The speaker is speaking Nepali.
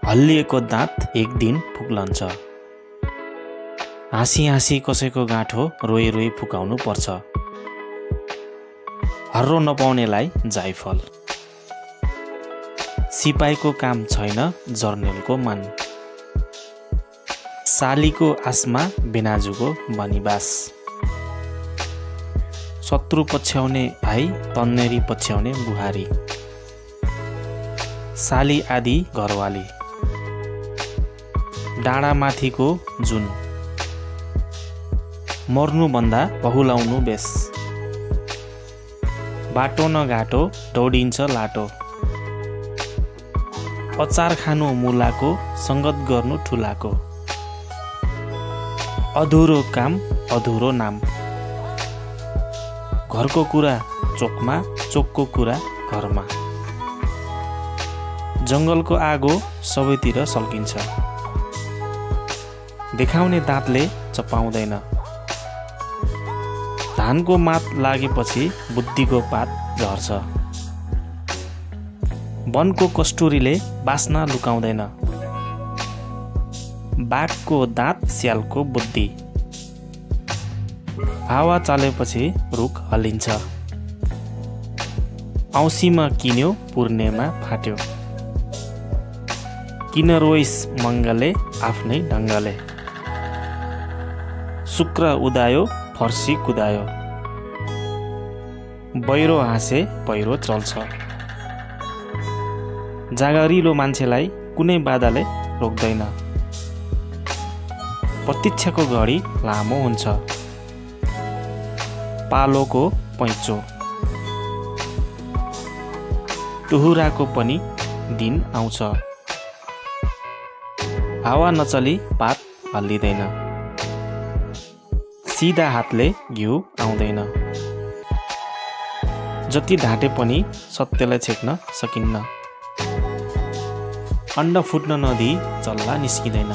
हल्लिएको दाँत एक दिन फुक्लन्छ। हाँसी हाँसी कसैको गाँठो रोई रोई फुकाउनु पर्छ। हर्रो नपाउनेलाई जाइफल। सिपाहीको काम छैन जर्नेलको मन। सालीको आसमा बेनाजुको बनिबास। शत्रु पछ्याउने भाइ तन्नेरी पछ्याउने बुहारी। साली आदि घरवाली। डाँडामाथिको जुन। मर्नुभन्दा बहुलाउनु बेस। बाटो नघाटो दौडिन्छ लाटो। अचार खानु मुलाको सङ्गत गर्नु ठुलाको। अधुरो काम अधुरो नाम। घरको कुरा चोकमा चोकको कुरा घरमा। जङ्गलको आगो सबैतिर सल्किन्छ। देखाउने दाँतले चपाउँदैन। धानको मात लागेपछि बुद्धिको पात झर्छ। वनको कस्तुरीले बास्ना लुकाउँदैन। बाघको दाँत स्यालको बुद्धि। हावा चलेपछि रुख हल्लिन्छ। औँसीमा किन्यो पूर्णेमा फाट्यो। किन रोइस मङ्गले आफ्नै ढङ्गले। शुक्र उदायो फर्सी कुदायो। बहिरो हाँसे पहिरो चल्छ। जागरिलो मान्छेलाई कुनै बाधाले रोक्दैन। प्रतीक्षाको घडी लामो हुन्छ। पालोको पैँचो। टुहुराको पनि दिन आउँछ। हावा नचली पात हल्लिँदैन। सिधा हातले घिउ आउँदैन। जति ढाँटे पनि सत्यलाई छेक्न सकिन्न। अण्डा फुट्न नदिई चल्ला निस्किँदैन।